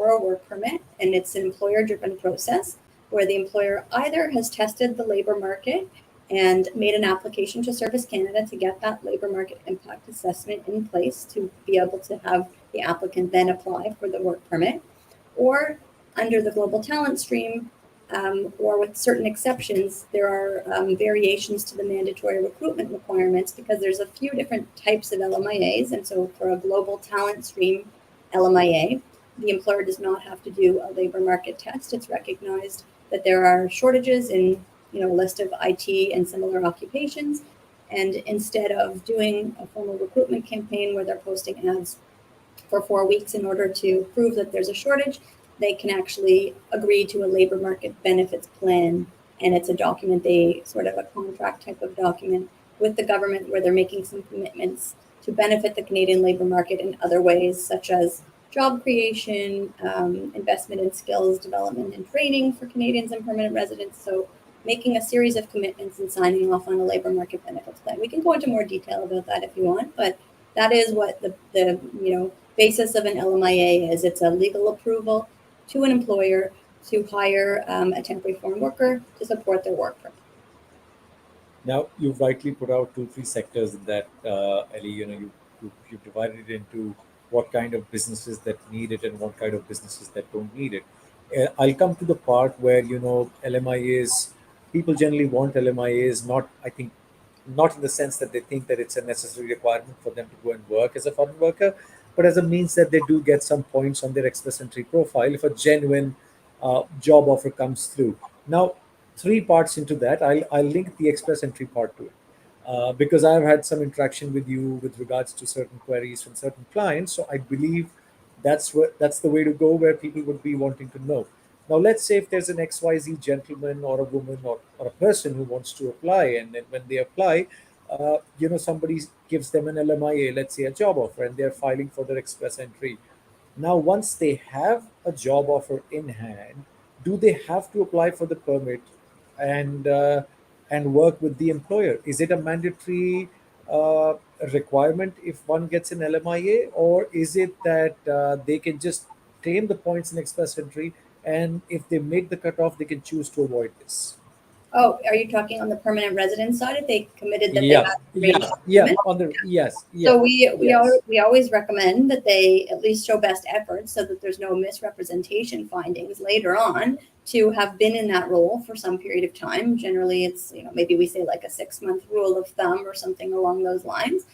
for a work permit, and it's an employer-driven process where the employer either has tested the labor market and made an application to Service Canada to get that labor market impact assessment in place to be able to have the applicant then apply for the work permit, or under the global talent stream, or with certain exceptions, there are variations to the mandatory recruitment requirements because there's a few different types of Lmia'S. And so for a global talent stream Lmia'S, the employer does not have to do a labor market test. It's recognized that there are shortages in a list of IT and similar occupations. And instead of doing a formal recruitment campaign where they're posting ads for 4 weeks in order to prove that there's a shortage, they can actually agree to a labor market benefits plan. And it's a document, sort of a contract type of document with the government where they're making some commitments to benefit the Canadian labor market in other ways, such as job creation, investment in skills development and training for Canadians and permanent residents. So making a series of commitments and signing off on a labor market benefits plan. We can go into more detail about that if you want, but that is what the basis of an LMIA is. It's a legal approval to an employer to hire a temporary foreign worker to support their work permit. Now, you've rightly put out 2-3 sectors in that, Ellie. You've divided it into what kind of businesses that need it and what kind of businesses that don't need it. I'll come to the part where LMIAs. People generally want LMIAs, not in the sense that they think that it's a necessary requirement for them to go and work as a foreign worker, but as a means that they do get some points on their express entry profile if a genuine job offer comes through. Now, 3 parts into that. I'll link the express entry part to it because I've had some interaction with you with regards to certain queries from certain clients. So I believe that's the way to go, where people would be wanting to know. Now, let's say if there's an XYZ gentleman or a woman or a person who wants to apply, and then when they apply, somebody gives them an LMIA, let's say a job offer, and they're filing for their express entry. Now, once they have a job offer in hand, do they have to apply for the permit and work with the employer? Is it a mandatory uh, requirement if one gets an LMIA, or is it that they can just claim the points in express entry, and if they make the cutoff, they can choose to avoid this? Oh, are you talking on the permanent resident side? If they committed that they Yeah, had yeah, arranged yeah. employment? On the yes, yeah, So yes, we always recommend that they at least show best efforts so that there's no misrepresentation findings later on to have been in that role for some period of time. Generally, it's maybe we say like a 6-month rule of thumb or something along those lines,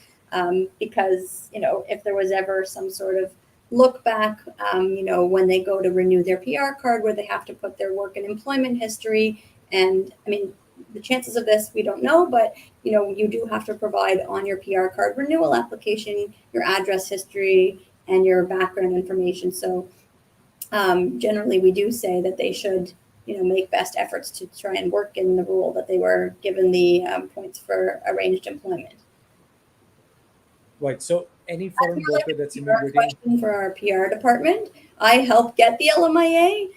because if there was ever some sort of look back, when they go to renew their PR card where they have to put their work and employment history, and I mean the chances of this we don't know, but you do have to provide on your PR card renewal application your address history and your background information. So generally, we do say that they should, make best efforts to try and work in the role that they were given the points for arranged employment. right. So any That's foreign more like worker a that's PR immigrating, question for our PR department. I help get the LMIA,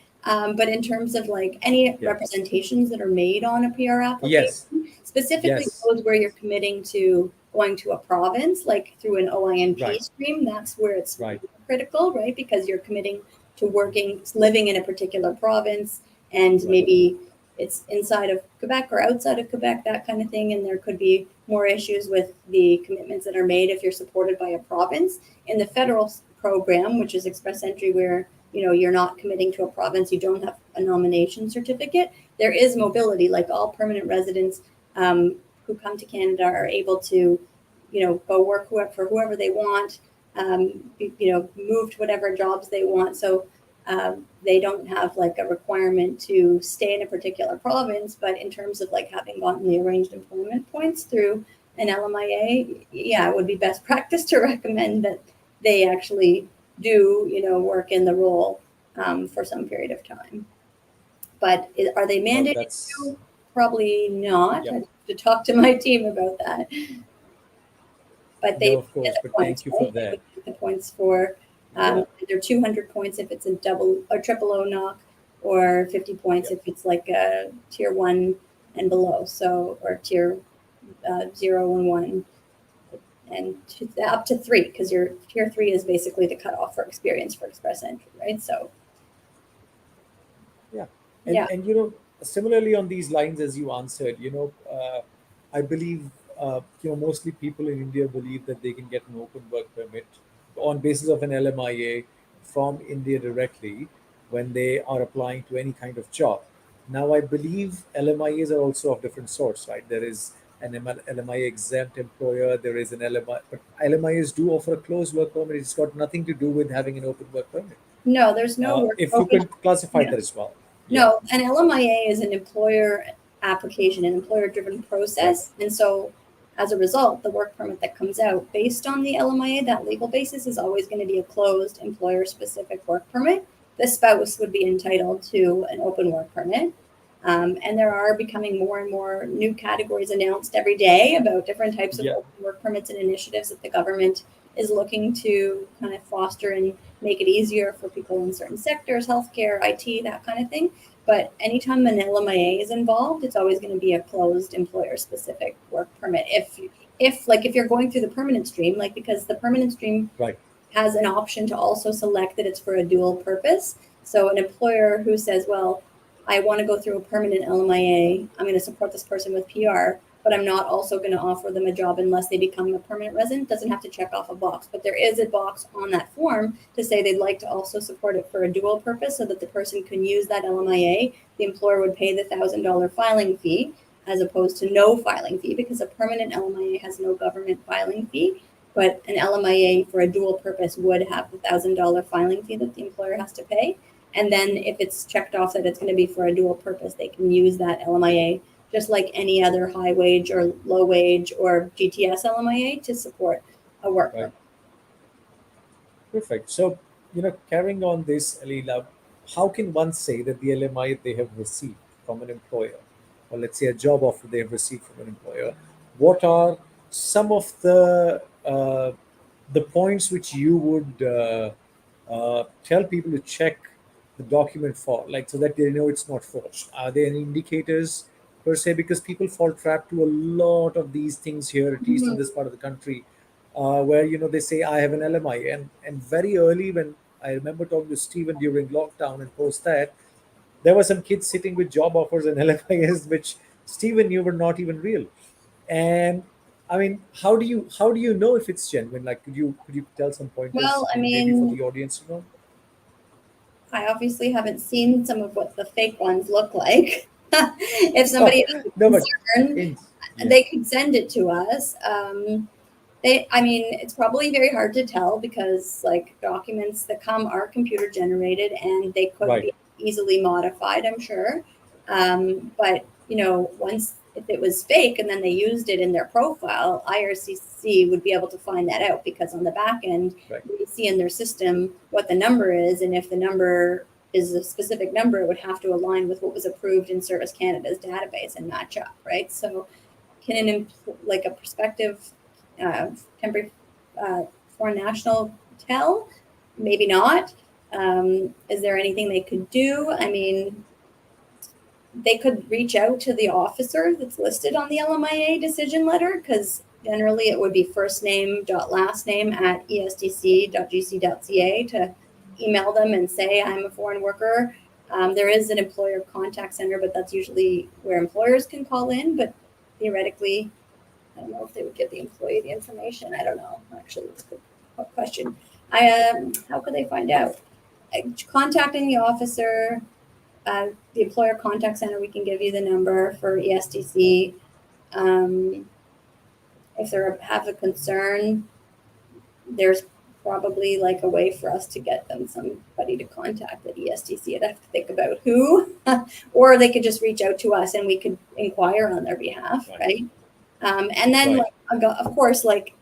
but in terms of like any yeah, representations that are made on a PR yes, application, specifically yes, those where you're committing to going to a province, like through an OINP right, stream, that's where it's right, critical, right? Because you're committing to working, living in a particular province, and right. maybe it's inside of Quebec or outside of Quebec, that kind of thing. And there could be more issues with the commitments that are made if you're supported by a province. In the federal program, which is express entry, where you're not committing to a province, you don't have a nomination certificate, there is mobility. Like all permanent residents who come to Canada are able to go work for whoever they want, move to whatever jobs they want. So they don't have like a requirement to stay in a particular province, but in terms of like having gotten the arranged employment points through an LMIA, yeah, it would be best practice to recommend that they actually do, work in the role for some period of time. But are they Well, mandated that's to? Probably not. yep. I have to talk to my team about that. But No, they of get course, the but points, thank you for right? They that. would get the points for Yeah, either 200 points if it's a double or triple O knock, or 50 points yeah, if it's like a tier 1 and below. So, or tier 0 and 1, and up to 3, because your tier 3 is basically the cutoff for experience for express entry, right? So Yeah, Yeah. and similarly on these lines as you answered, I believe mostly people in India believe that they can get an open work permit on basis of an LMIA from India directly when they are applying to any kind of job. Now, I believe LMIAs are also of different sorts, right? There is an LMIA exempt employer, there is an LMI, but LMIAs do offer a closed work permit. It's got nothing to do with having an open work permit. No, there's no work If you open. could classify Yeah. that as well. Yeah, No, an LMIA is an employer application, an employer driven right, process. And so as a result, the work permit that comes out based on the LMIA, that legal basis is always going to be a closed employer specific work permit. The spouse would be entitled to an open work permit. And there are becoming more and more new categories announced every day about different types of yeah, open work permits and initiatives that the government is looking to kind of foster and make it easier for people in certain sectors, healthcare, IT, that kind of thing. But anytime an LMIA is involved, it's always going to be a closed employer specific work permit. If you're going through the permanent stream, like because the permanent stream right, has an option to also select that it's for a dual purpose. So an employer who says, well, I want to go through a permanent LMIA, I'm going to support this person with PR, but I'm not also going to offer them a job unless they become a permanent resident, doesn't have to check off a box. But there is a box on that form to say they'd like to also support it for a dual purpose so that the person can use that LMIA. The employer would pay the $1,000 filing fee as opposed to no filing fee because a permanent LMIA has no government filing fee. But an LMIA for a dual purpose would have the $1,000 filing fee that the employer has to pay. And then if it's checked off that it's going to be for a dual purpose, they can use that LMIA just like any other high wage or low wage or GTS LMIA to support a work right. permit. Perfect. So, carrying on this, Alila, how can one say that the LMI they have received from an employer, or let's say a job offer they have received from an employer, what are some of the points which you would tell people to check the document for, like so that they know it's not forged? Are there any indicators per se? Because people fall trap to a lot of these things here, at least in Mhm. this part of the country, where they say I have an LMI, and very early when I remember talking to Stephen during lockdown and post that, there were some kids sitting with job offers and LMIs which Stephen knew were not even real. And I mean, how do you know if it's genuine? Like, could you tell some pointers Well, I maybe for mean, the audience to know? I obviously haven't seen some of what the fake ones look like. If somebody has a No, but concern, in yeah, they could send it to us. I mean, it's probably very hard to tell because like documents that come are computer generated and they could right, be easily modified, I'm sure. But once if it was fake and then they used it in their profile, IRCC would be able to find that out because on the back end, right, they see in their system what the number is, and if the number is a specific number, it would have to align with what was approved in Service Canada's database and match up, right? So can like a prospective temporary foreign national tell? Maybe not. Is there anything they could do? I mean, they could reach out to the officer that's listed on the LMIA decision letter because generally it would be first name dot last name at estc.gc.ca to email them and say I'm a foreign worker. There is an employer contact center, but that's usually where employers can call in. But theoretically, I don't know if they would give the employee the information. I don't know. Actually, that's a good question. How could they find out? Contacting the officer, the employer contact center. We can give you the number for ESTC. Um, if they have a concern, there's probably like a way for us to get them somebody to contact at ESTC. I'd have to think about who, or they could just reach out to us and we could inquire on their behalf, right, right? And then, right, like, of course, like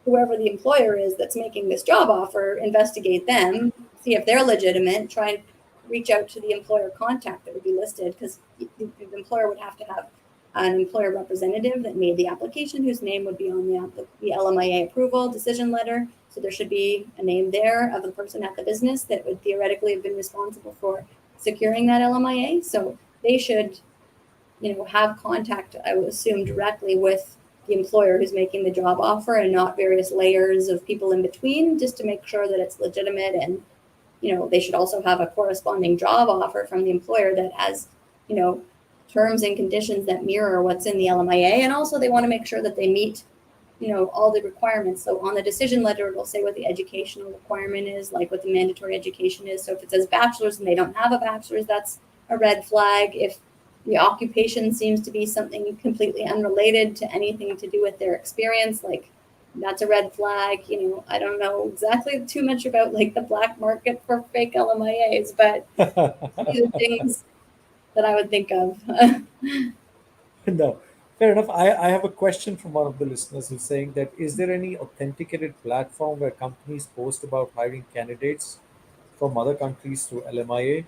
whoever the employer is that's making this job offer, investigate them, see if they're legitimate, try and reach out to the employer contact that would be listed because the employer would have to have an employer representative that made the application whose name would be on the LMIA approval decision letter. So there should be a name there of the person at the business that would theoretically have been responsible for securing that LMIA. So they should have contact, I would assume, directly with the employer who's making the job offer and not various layers of people in between, just to make sure that it's legitimate and they should also have a corresponding job offer from the employer that has, terms and conditions that mirror what's in the LMIA. And also they want to make sure that they meet, all the requirements. So on the decision letter, it'll say what the educational requirement is, like what the mandatory education is. So if it says bachelor's and they don't have a bachelor's, that's a red flag. If the occupation seems to be something completely unrelated to anything to do with their experience, like that's a red flag. I don't know exactly too much about like the black market for fake LMIAs, but these are things that I would think of. No, fair enough. I have a question from one of the listeners who's saying that is there any authenticated platform where companies post about hiring candidates from other countries through LMIA?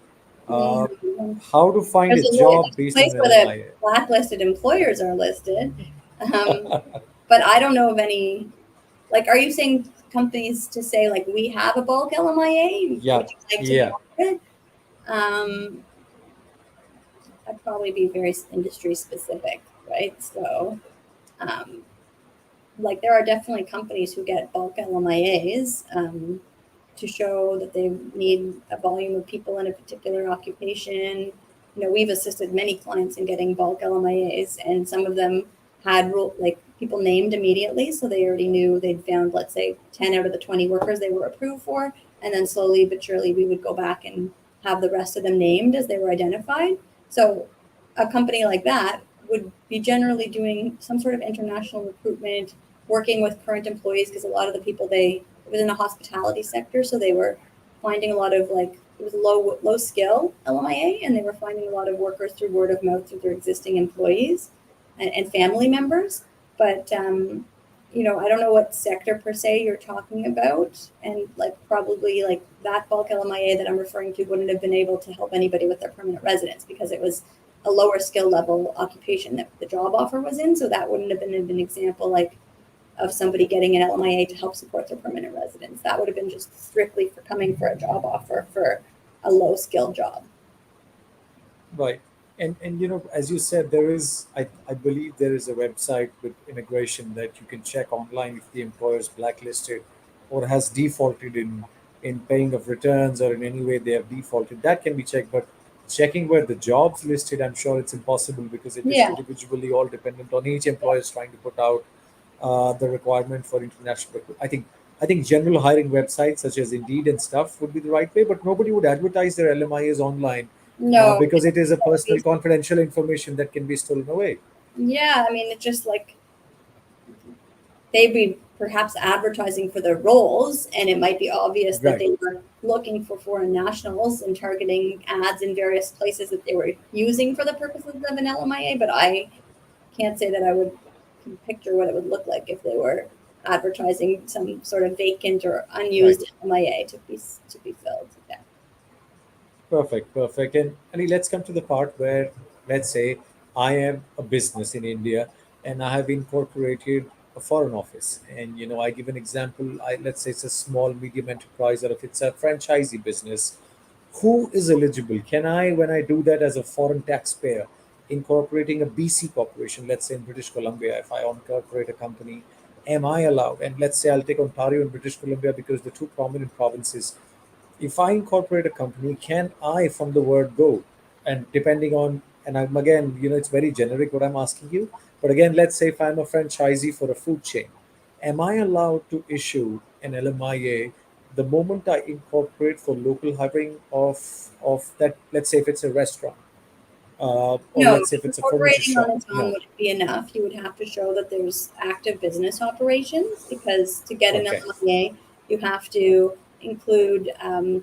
Uh, Mm. how to find a job There's a based on place where the LMIA? blacklisted employers are listed, but I don't know of any. Like, are you saying companies to say like we have a bulk LMIA? Yeah, Would you like to be yeah, on it? That'd probably be very industry specific, right? So, um, like there are definitely companies who get bulk LMIAs to show that they need a volume of people in a particular occupation. We've assisted many clients in getting bulk LMIAs, and some of them had like people named immediately, so they already knew they'd found, let's say, 10 out of the 20 workers they were approved for, and then slowly but surely we would go back and have the rest of them named as they were identified. So a company like that would be generally doing some sort of international recruitment, working with current employees, because a lot of the people it was in the hospitality sector, so they were finding a lot of like it was low skill LMIA, and they were finding a lot of workers through word of mouth through their existing employees and family members. But I don't know what sector per se you're talking about, and like probably like that bulk LMIA that I'm referring to wouldn't have been able to help anybody with their permanent residence because it was a lower skill level occupation that the job offer was in. So that wouldn't have been an example like of somebody getting an LMIA to help support their permanent residence. That would have been just strictly for coming for a job offer for a low skill job. right. And as you said, I believe there is a website with immigration that you can check online if the employer is blacklisted or has defaulted in paying of returns or in any way they have defaulted. That can be checked, but checking where the jobs listed, I'm sure it's impossible because it is Yeah. individually all dependent on each employer is trying to put out the requirement for international. I think general hiring websites such as Indeed and stuff would be the right way, but nobody would advertise their LMIs online No. because it is a personal, confidential information that can be stolen away. Yeah, I mean, it's just like they'd be perhaps advertising for their roles, and it might be obvious that Right. they were looking for foreign nationals and targeting ads in various places that they were using for the purposes of an LMIA. But I can't say that I would picture what it would look like if they were advertising some sort of vacant or Right. unused LMIA to be filled. Yeah. Perfect, perfect. And Ali, let's come to the part where, let's say, I am a business in India and I have incorporated a foreign office. And I give an example. Let's say it's a small, medium enterprise, or if it's a franchisee business, who is eligible? Can I, when I do that as a foreign taxpayer, incorporating a BC corporation, let's say in British Columbia, if I incorporate a company, am I allowed? And let's say I'll take Ontario and British Columbia because the two prominent provinces. If I incorporate a company, can I, from the word go, and depending on, and I'm again, it's very generic what I'm asking you, but again, let's say if I'm a franchisee for a food chain, am I allowed to issue an LMIA the moment I incorporate for local hiring of that? Let's say if it's a restaurant, or No, let's say if it's a furniture incorporating on shop. its own No. wouldn't be enough. You would have to show that there's active business operations, because to get an Okay. LMIA, you have to include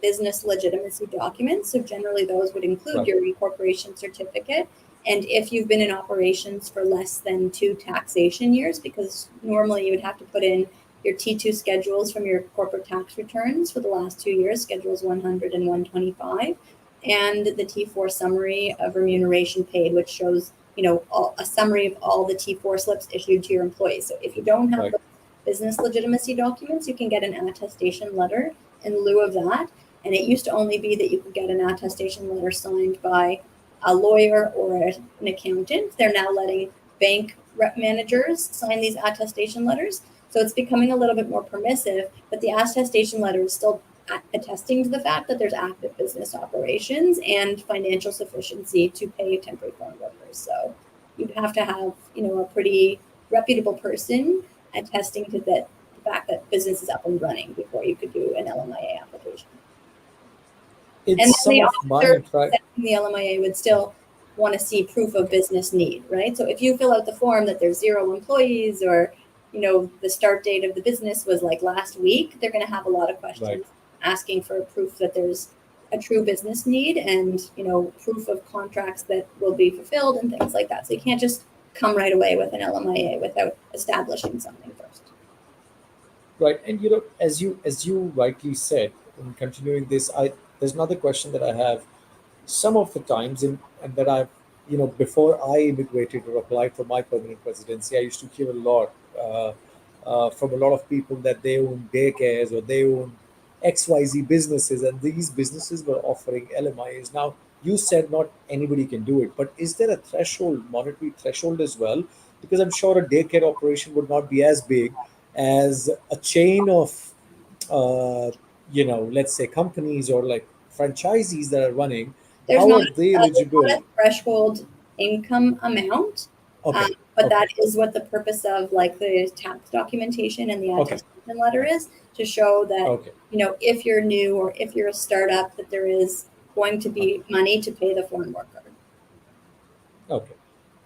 business legitimacy documents. So generally, those would include Right. your incorporation certificate. And if you've been in operations for less than 2 taxation years, because normally you would have to put in your T2 schedules from your corporate tax returns for the last 2 years, schedules 100 and 125, and the T4 summary of remuneration paid, which shows, a summary of all the T4 slips issued to your employees. So if you don't have Right. the business legitimacy documents, you can get an attestation letter in lieu of that. And it used to only be that you could get an attestation letter signed by a lawyer or an accountant. They're now letting bank rep managers sign these attestation letters. So it's becoming a little bit more permissive, but the attestation letter is still attesting to the fact that there's active business operations and financial sufficiency to pay temporary foreign workers. So you'd have to have, a pretty reputable person attesting to the fact that business is up and running before you could do an LMIA application. And It's then some the of my officer interact. accepting the LMIA would still want to see proof of business need, right? So if you fill out the form that there's 0 employees, or the start date of the business was like last week, they're going to have a lot of questions Right. asking for proof that there's a true business need, and proof of contracts that will be fulfilled and things like that. So you can't just come right away with an LMIA without establishing something first. Right, and as you rightly said, in continuing this, I there's another question that I have. Some of the times, and that I've, before I immigrated or applied for my permanent residency, I used to hear a lot from a lot of people that they own daycares or they own XYZ businesses, and these businesses were offering LMIs. Now, you said not anybody can do it, but is there a threshold, monetary threshold as well? Because I'm sure a daycare operation would not be as big as a chain of, uh, let's say companies or like franchisees that are running. There's How not are they there's not eligible? a threshold income amount, Okay, but that okay, is what the purpose of like the tax documentation and the okay, attestation letter is, to show that okay, if you're new or if you're a startup, that there is going to okay, be money to pay the foreign worker. okay.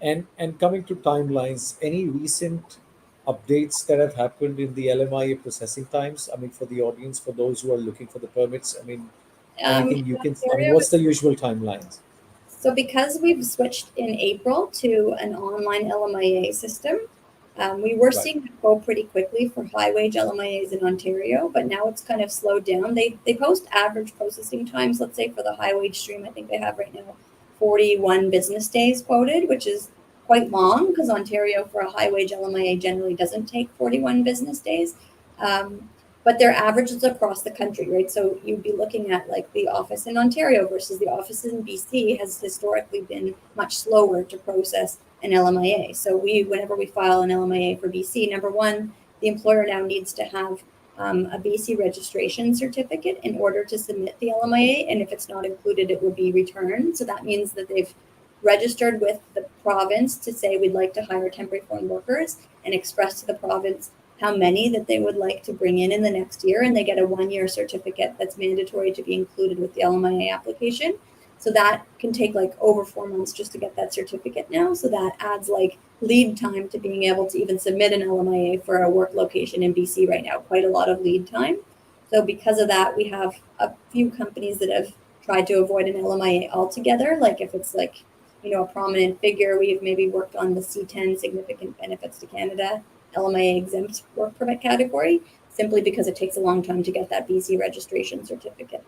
And coming to timelines, any recent updates that have happened in the LMIA processing times? I mean, for the audience, for those who are looking for the permits, I mean, In anything you can. I mean, Ontario, what's the usual timelines? so because we've switched in April to an online LMIA system, we were Right. seeing it go pretty quickly for high wage LMIAs in Ontario, but now it's kind of slowed down. They post average processing times. Let's say for the high wage stream, I think they have right now 41 business days quoted, which is quite long because Ontario for a high wage LMIA generally doesn't take 41 business days. But their averages across the country, right? So you'd be looking at like the office in Ontario versus the office in BC has historically been much slower to process an LMIA. So whenever we file an LMIA for BC, number one, the employer now needs to have a BC registration certificate in order to submit the LMIA, and if it's not included, it will be returned. So that means that they've registered with the province to say we'd like to hire temporary foreign workers, and express to the province how many that they would like to bring in the next year, and they get a 1-year certificate that's mandatory to be included with the LMIA application. So that can take like over 4 months just to get that certificate now. So that adds like lead time to being able to even submit an LMIA for a work location in BC right now, quite a lot of lead time. So because of that, we have a few companies that have tried to avoid an LMIA altogether. Like if it's like, a prominent figure, we've maybe worked on the C10 significant benefits to Canada LMIA exempt work permit category, simply because it takes a long time to get that BC registration certificate.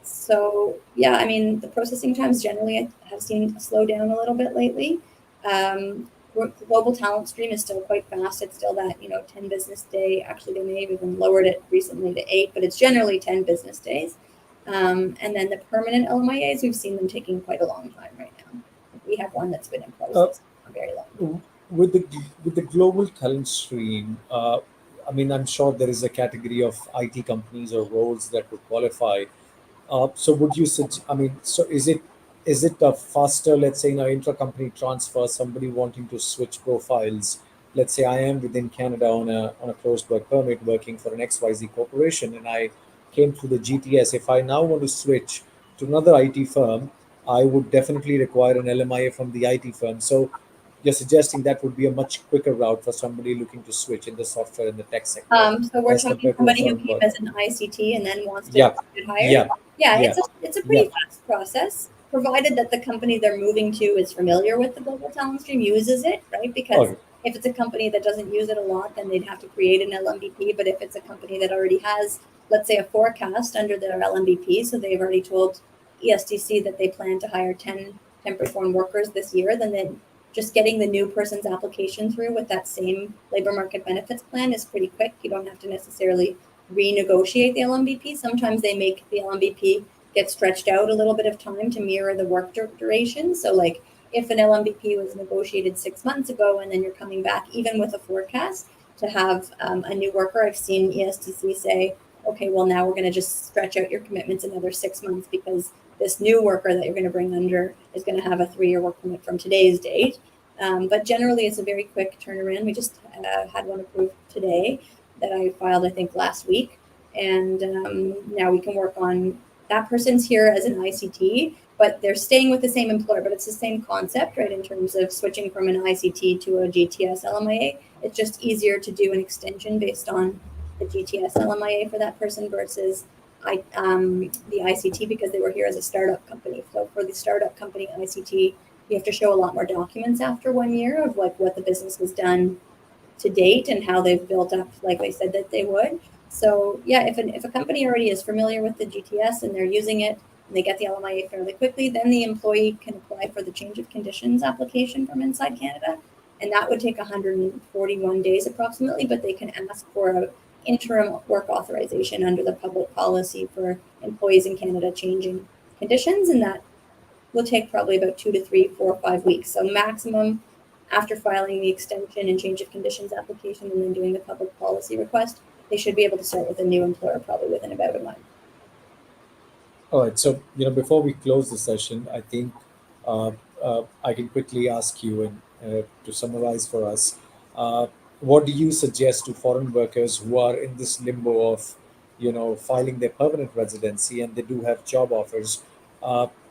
So yeah, I mean, the processing times generally have seen slow down a little bit lately. Global talent stream is still quite fast. It's still that 10 business day. Actually, they may have even lowered it recently to 8, but it's generally 10 business days. And then the permanent LMIAs, we've seen them taking quite a long time right now. We have one that's been in Uh, process for very long. with the global talent stream, I mean, I'm sure there is a category of IT companies or roles that would qualify. So would you suggest? I mean, so is it a faster, let's say, intra-company transfer? Somebody wanting to switch profiles. Let's say I am within Canada on a closed work permit, working for an XYZ corporation, and I came through the GTS. If I now want to switch to another IT firm, I would definitely require an LMIA from the IT firm. So you're suggesting that would be a much quicker route for somebody looking to switch in the software and the tech sector So we're as talking compared to a somebody who firm came work. as an ICT and then wants to Yeah, get hired. yeah, Yeah, yeah, it's a yeah. pretty fast process, provided that the company they're moving to is familiar with the global talent stream, uses it, right? Because Okay. if it's a company that doesn't use it a lot, then they'd have to create an LMBP. But if it's a company that already has, let's say, a forecast under their LMBP, so they've already told ESTC that they plan to hire 10 temporary foreign workers this year, then just getting the new person's application through with that same labor market benefits plan is pretty quick. You don't have to necessarily renegotiate the LMBP. Sometimes they make the LMBP get stretched out a little bit of time to mirror the work duration. So like if an LMBP was negotiated 6 months ago and then you're coming back even with a forecast to have a new worker, I've seen ESTC say, okay, well, now we're going to just stretch out your commitments another 6 months because this new worker that you're going to bring under is going to have a 3-year work permit from today's date. But generally, it's a very quick turnaround. We just had one approved today that I filed, I think, last week. And now we can work on that person's here as an ICT, but they're staying with the same employer, but it's the same concept, right? In terms of switching from an ICT to a GTS LMIA, it's just easier to do an extension based on the GTS LMIA for that person versus the ICT because they were here as a startup company. So for the startup company ICT, you have to show a lot more documents after 1 year of like what the business has done to date and how they've built up, like they said that they would. So yeah, if a company already is familiar with the GTS and they're using it and they get the LMIA fairly quickly, then the employee can apply for the change of conditions application from inside Canada. And that would take 141 days approximately, but they can ask for an interim work authorization under the public policy for employees in Canada changing conditions. And that will take probably about 2 to 3, 4, 5 weeks. So maximum after filing the extension and change of conditions application and then doing the public policy request, they should be able to start with a new employer probably within about a month. All right. So, before we close the session, I think uh, I can quickly ask you and to summarize for us, uh, what do you suggest to foreign workers who are in this limbo of, filing their permanent residency and they do have job offers?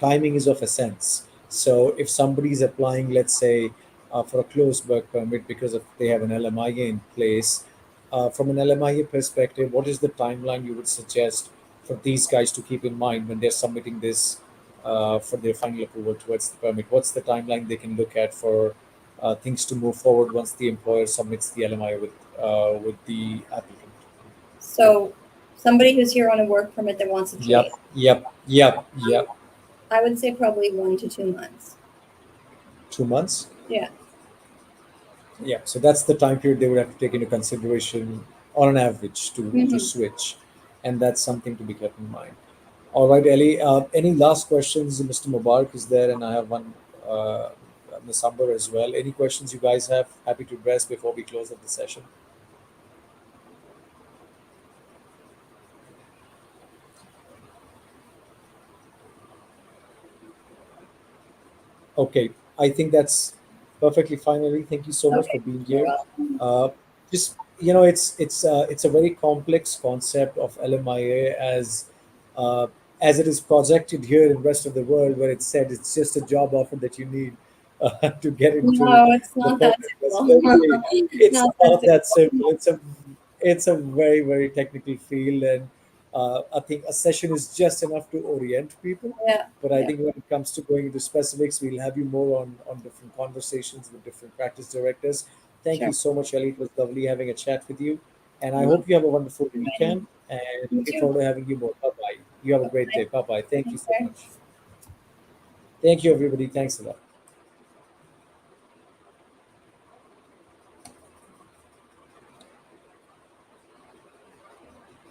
Timing is of essence. So, if somebody is applying, let's say, for a closed work permit because of they have an LMIA in place, from an LMIA perspective, what is the timeline you would suggest for these guys to keep in mind when they're submitting this for their final approval towards the permit? What's the timeline they can look at for things to move forward once the employer submits the LMI with the applicant? So somebody who's here on a work permit that wants to change, Yep. I would say probably 1 to 2 months. 2 months. Yeah. Yeah, so that's the time period they would have to take into consideration on an average to Mm-hmm. switch, and that's something to be kept in mind. All right, Ellie. Any last questions, Mr. Mubarak is there, and I have one, uh, Ms. Amber as well. Any questions you guys have? Happy to address before we close up the session. Okay, I think that's perfectly fine, Ellie. Thank you so much for Okay. being You're here. welcome. Just it's a very complex concept of LMIA uh, as it is projected here in rest of the world, where it's said it's just a job offer that you need to get into No, it's the not that permanent simple. residency. It's Not that not that simple. simple. It's a very very technical field, and I think a session is just enough to orient people. Yeah. But I Yeah. think when it comes to going into specifics, we'll have you more on different conversations with different practice directors. Thank you Sure. so much, Ellie. It was lovely having a chat with you. And I You hope you have a wonderful weekend and looking too. forward to having you more. Bye bye. You have a great day. Bye bye. Thank you Take so care. much. Thank you, everybody. Thanks a lot.